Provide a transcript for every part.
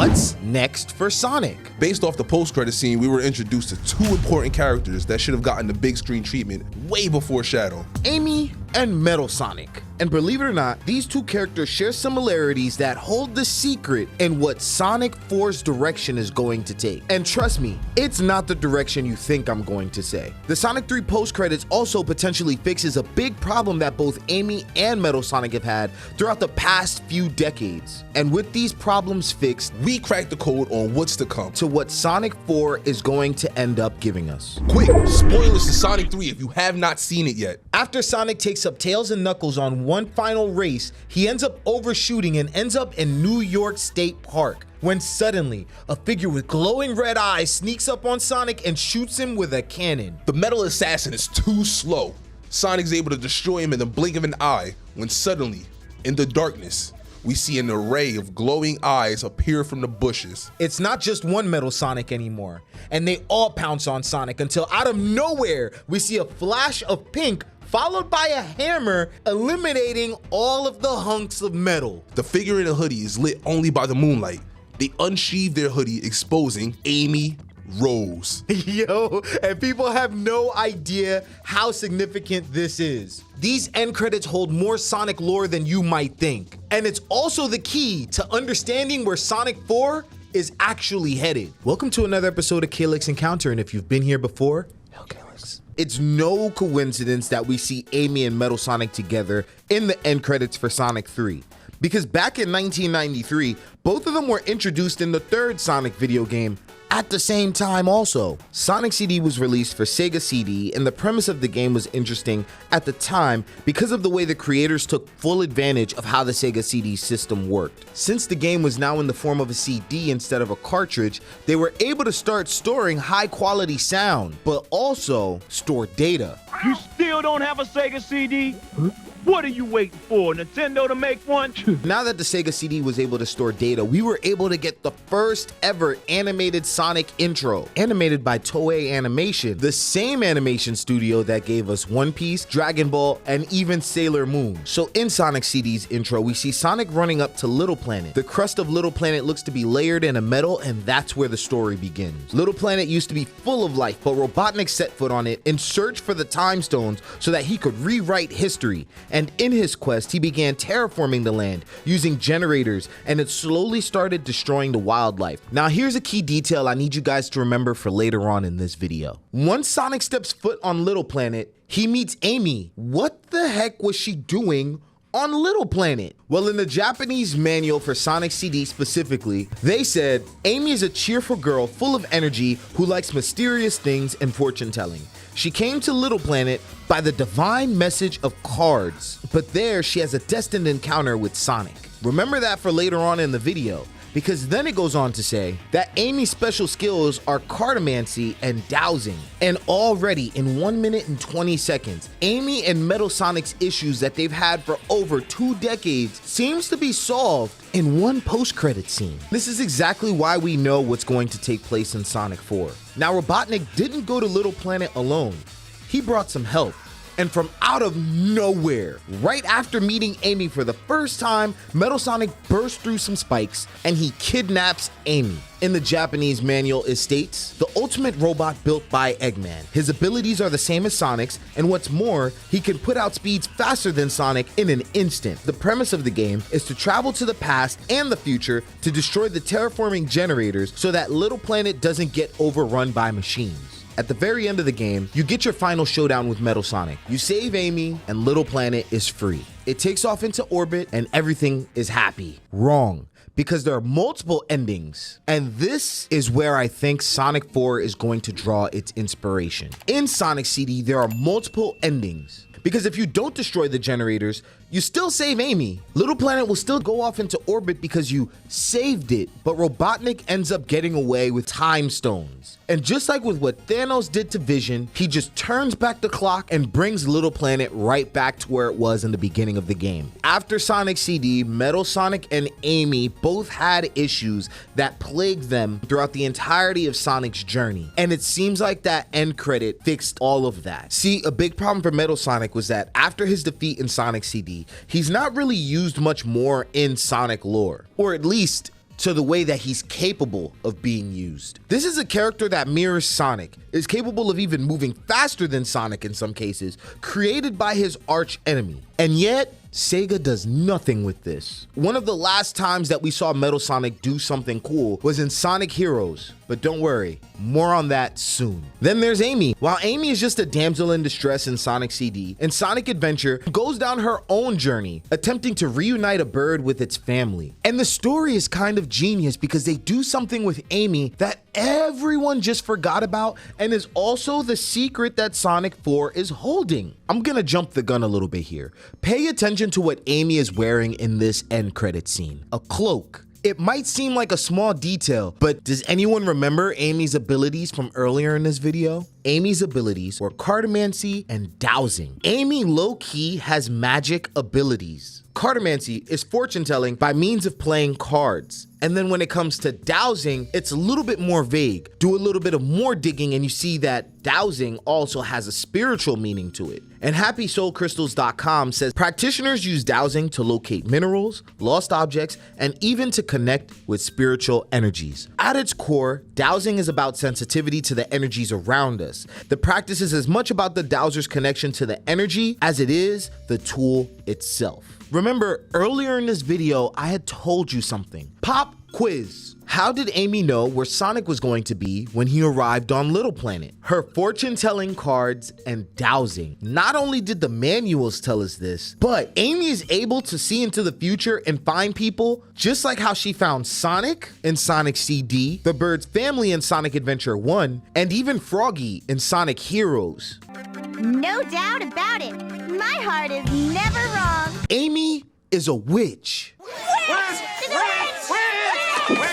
what's next for Sonic? Based off the post-credit scene, we were introduced to two important characters that should have gotten the big screen treatment way before Shadow. Amy and Metal Sonic. And believe it or not, these two characters share similarities that hold the secret in what Sonic 4's direction is going to take. And trust me, it's not the direction you think I'm going to say. The Sonic 3 post-credits also potentially fixes a big problem that both Amy and Metal Sonic have had throughout the past few decades. And with these problems fixed, We cracked the code on what's to come. to what Sonic 4 is going to end up giving us. Quick, spoilers to Sonic 3 if you have not seen it yet. After Sonic takes up Tails and Knuckles on one final race, he ends up overshooting and ends up in New York State Park, when suddenly a figure with glowing red eyes sneaks up on Sonic and shoots him with a cannon. The metal assassin is too slow. Sonic's able to destroy him in the blink of an eye when suddenly, in the darkness, we see an array of glowing eyes appear from the bushes. It's not just one Metal Sonic anymore, and they all pounce on Sonic until out of nowhere, we see a flash of pink followed by a hammer eliminating all of the hunks of metal. The figure in the hoodie is lit only by the moonlight. They unsheathe their hoodie, exposing Amy Rose. Yo, and people have no idea how significant this is. These end credits hold more Sonic lore than you might think. And it's also the key to understanding where Sonic 4 is actually headed. Welcome to another episode of Kaylex Encounter, and if you've been here before, Kaylex. It's no coincidence that we see Amy and Metal Sonic together in the end credits for Sonic 3. Because back in 1993, both of them were introduced in the third Sonic video game at the same time also. Sonic CD was released for Sega CD, and the premise of the game was interesting at the time because of the way the creators took full advantage of how the Sega CD system worked. Since the game was now in the form of a CD instead of a cartridge, they were able to start storing high quality sound, but also store data. You still don't have a Sega CD? What are you waiting for, Nintendo to make one? Now that the Sega CD was able to store data, we were able to get the first ever animated Sonic intro, animated by Toei Animation, the same animation studio that gave us One Piece, Dragon Ball, and even Sailor Moon. So in Sonic CD's intro, we see Sonic running up to Little Planet. The crust of Little Planet looks to be layered in a metal, and that's where the story begins. Little Planet used to be full of life, but Robotnik set foot on it and searched for the time stones so that he could rewrite history. And in his quest, he began terraforming the land using generators, and it slowly started destroying the wildlife. Now here's a key detail I need you guys to remember for later on in this video. Once Sonic steps foot on Little Planet, he meets Amy. What the heck was she doing on Little Planet? Well, in the Japanese manual for Sonic CD specifically, they said, Amy is a cheerful girl full of energy who likes mysterious things and fortune telling. She came to Little Planet by the divine message of cards, but there she has a destined encounter with Sonic. Remember that for later on in the video, because then it goes on to say that Amy's special skills are cartomancy and dowsing. And already in 1 minute and 20 seconds, Amy and Metal Sonic's issues that they've had for over 2 decades seems to be solved in one post-credit scene. This is exactly why we know what's going to take place in Sonic 4. Now, Robotnik didn't go to Little Planet alone. He brought some help. And from out of nowhere, right after meeting Amy for the first time, Metal Sonic bursts through some spikes and he kidnaps Amy. In the Japanese manual, it states, the ultimate robot built by Eggman. His abilities are the same as Sonic's, and what's more, he can put out speeds faster than Sonic in an instant. The premise of the game is to travel to the past and the future to destroy the terraforming generators so that Little Planet doesn't get overrun by machines. At the very end of the game, you get your final showdown with Metal Sonic. You save Amy, and Little Planet is free. It takes off into orbit, and everything is happy. Wrong, because there are multiple endings. And this is where I think Sonic 4 is going to draw its inspiration. In Sonic CD, there are multiple endings. Because if you don't destroy the generators, you still save Amy. Little Planet will still go off into orbit because you saved it, but Robotnik ends up getting away with time stones. And just like with what Thanos did to Vision, he just turns back the clock and brings Little Planet right back to where it was in the beginning of the game. After Sonic CD, Metal Sonic and Amy both had issues that plagued them throughout the entirety of Sonic's journey. And it seems like that end credit fixed all of that. See, a big problem for Metal Sonic was that after his defeat in Sonic CD, he's not really used much more in Sonic lore, or at least to the way that he's capable of being used. This is a character that mirrors Sonic, is capable of even moving faster than Sonic in some cases, created by his arch enemy. And yet, Sega does nothing with this. One of the last times that we saw Metal Sonic do something cool was in Sonic Heroes, but don't worry, more on that soon. Then there's Amy. While Amy is just a damsel in distress in Sonic CD, in Sonic Adventure goes down her own journey, attempting to reunite a bird with its family. And the story is kind of genius because they do something with Amy that everyone just forgot about and is also the secret that Sonic 4 is holding. I'm gonna jump the gun a little bit here. Pay attention to what Amy is wearing in this end credit scene. A cloak. It might seem like a small detail, but does anyone remember Amy's abilities from earlier in this video? Amy's abilities were cartomancy and dowsing. Amy low-key has magic abilities. Cartomancy is fortune telling by means of playing cards. And then when it comes to dowsing, it's a little bit more vague. Do a little bit of more digging and you see that dowsing also has a spiritual meaning to it. And HappySoulCrystals.com says practitioners use dowsing to locate minerals, lost objects, and even to connect with spiritual energies. At its core, dowsing is about sensitivity to the energies around us. The practice is as much about the dowser's connection to the energy as it is the tool itself. Remember, earlier in this video, I had told you something. Pop quiz. How did Amy know where Sonic was going to be when he arrived on Little Planet? Her fortune-telling cards and dowsing. Not only did the manuals tell us this, but Amy is able to see into the future and find people just like how she found Sonic in Sonic CD, the bird's family in Sonic Adventure 1, and even Froggy in Sonic Heroes. No doubt about it. My heart is never wrong. Amy is a witch.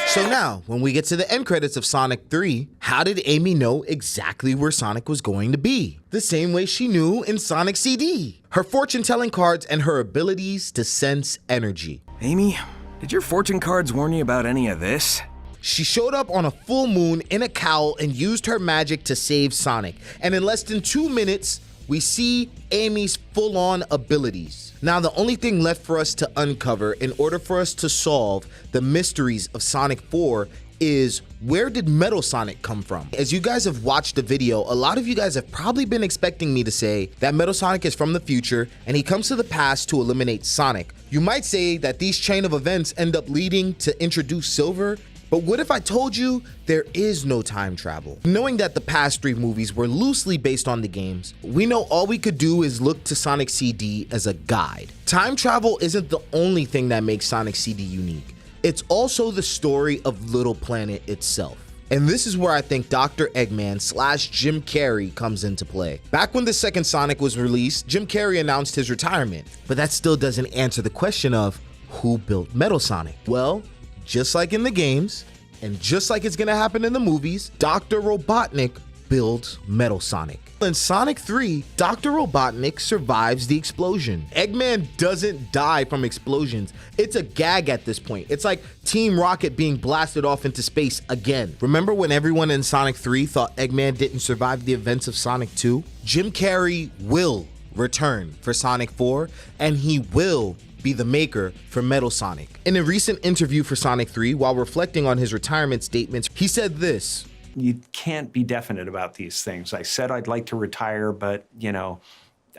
So now, when we get to the end credits of Sonic 3, how did Amy know exactly where Sonic was going to be? The same way she knew in Sonic CD. Her fortune-telling cards and her abilities to sense energy. Amy, did your fortune cards warn you about any of this? She showed up on a full moon in a cowl and used her magic to save Sonic. And in less than 2 minutes, we see Amy's full-on abilities. Now, the only thing left for us to uncover in order for us to solve the mysteries of Sonic 4 is, where did Metal Sonic come from? As you guys have watched the video, a lot of you guys have probably been expecting me to say that Metal Sonic is from the future and he comes to the past to eliminate Sonic. You might say that these chain of events end up leading to introduce Silver, but what if I told you there is no time travel? Knowing that the past 3 movies were loosely based on the games, we know all we could do is look to Sonic CD as a guide. Time travel isn't the only thing that makes Sonic CD unique. It's also the story of Little Planet itself. And this is where I think Dr. Eggman / Jim Carrey comes into play. Back when the second Sonic was released, Jim Carrey announced his retirement, but that still doesn't answer the question of who built Metal Sonic? Well, just like in the games, and just like it's gonna happen in the movies, Dr. Robotnik builds Metal Sonic. In Sonic 3, Dr. Robotnik survives the explosion. Eggman doesn't die from explosions. It's a gag at this point. It's like Team Rocket being blasted off into space again. Remember when everyone in Sonic 3 thought Eggman didn't survive the events of Sonic 2? Jim Carrey will return for Sonic 4, and he will be the maker for Metal Sonic. In a recent interview for Sonic 3, while reflecting on his retirement statements, he said this. You can't be definite about these things. I said I'd like to retire, but, you know,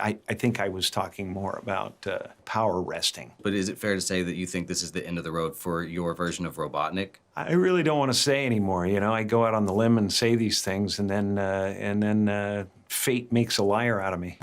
I think I was talking more about power resting. But is it fair to say that you think this is the end of the road for your version of Robotnik? I really don't want to say anymore. You know, I go out on the limb and say these things, and then fate makes a liar out of me.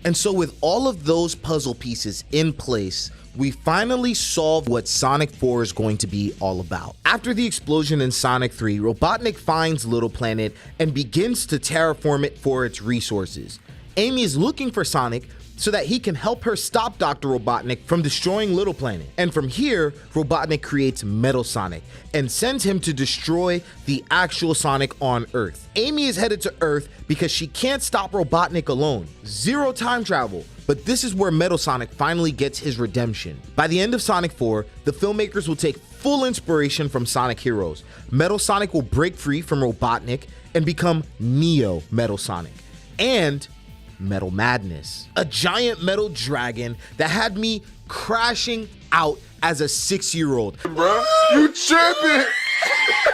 And so with all of those puzzle pieces in place, we finally solve what Sonic 4 is going to be all about. After the explosion in Sonic 3, Robotnik finds Little Planet and begins to terraform it for its resources. Amy is looking for Sonic so that he can help her stop Dr. Robotnik from destroying Little Planet. And from here, Robotnik creates Metal Sonic and sends him to destroy the actual Sonic on Earth. Amy is headed to Earth because she can't stop Robotnik alone. 0 time travel. But this is where Metal Sonic finally gets his redemption. By the end of Sonic 4, the filmmakers will take full inspiration from Sonic Heroes. Metal Sonic will break free from Robotnik and become Neo Metal Sonic. And Metal Madness, a giant metal dragon that had me crashing out as a 6-year-old. Bro, you tripping?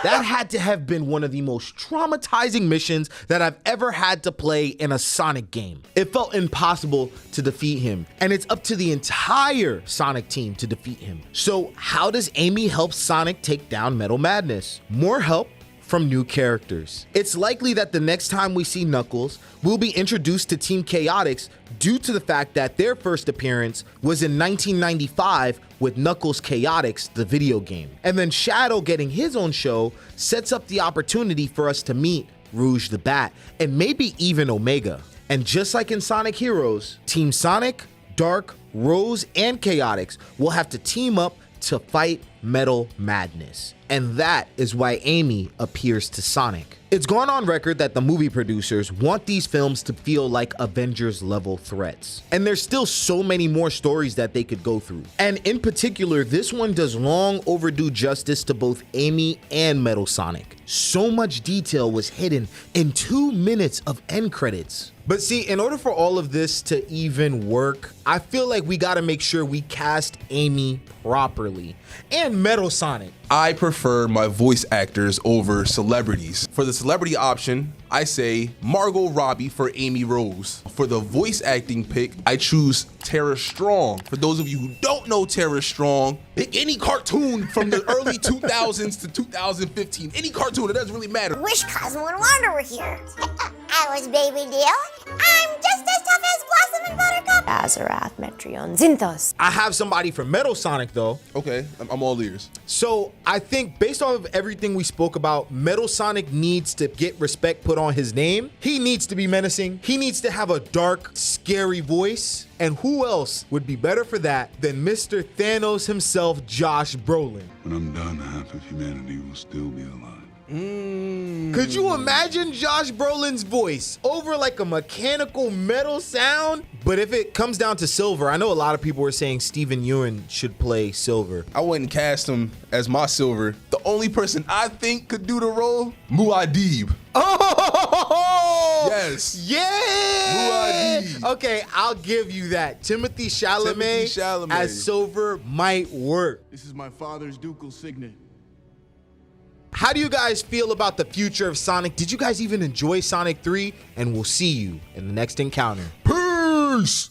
That had to have been one of the most traumatizing missions that I've ever had to play in a Sonic game. It felt impossible to defeat him, and it's up to the entire Sonic team to defeat him. So how does Amy help Sonic take down Metal Madness? More help from new characters. It's likely that the next time we see Knuckles, we'll be introduced to Team Chaotix due to the fact that their first appearance was in 1995 with Knuckles Chaotix, the video game. And then Shadow getting his own show sets up the opportunity for us to meet Rouge the Bat and maybe even Omega. And just like in Sonic Heroes, Team Sonic, Dark, Rose, and Chaotix will have to team up to fight Metal Madness. And that is why Amy appears to Sonic. It's gone on record that the movie producers want these films to feel like Avengers level threats. And there's still so many more stories that they could go through. And in particular, this one does long overdue justice to both Amy and Metal Sonic. So much detail was hidden in 2 minutes of end credits. But see, in order for all of this to even work, I feel like we gotta make sure we cast Amy properly. And Metal Sonic. I prefer my voice actors over celebrities. For the celebrity option, I say Margot Robbie for Amy Rose. For the voice acting pick, I choose Tara Strong. For those of you who don't know Tara Strong, pick any cartoon from the early 2000s to 2015. Any cartoon, it doesn't really matter. Wish Cosmo and Wanda were here. I was Baby Dale. I'm just as tough as Blossom and Buttercup. Azarath, Metreon, Zinthos. I have somebody for Metal Sonic though. Okay, I'm all ears. So I think based off of everything we spoke about, Metal Sonic needs to get respect put on his name. He needs to be menacing. He needs to have a dark, scary voice. And who else would be better for that than Mr. Thanos himself, Josh Brolin? When I'm done, half of humanity will still be alive. Could you imagine Josh Brolin's voice over like a mechanical metal sound? But if it comes down to Silver, I know a lot of people were saying Steven Yeun should play Silver. I wouldn't cast him as my Silver. The only person I think could do the role, Muad'Dib. Oh! Yes. Yeah! Muad'Dib. Okay, I'll give you that. Timothy Chalamet as Silver might work. This is my father's ducal signet. How do you guys feel about the future of Sonic? Did you guys even enjoy Sonic 3? And we'll see you in the next encounter. Peace!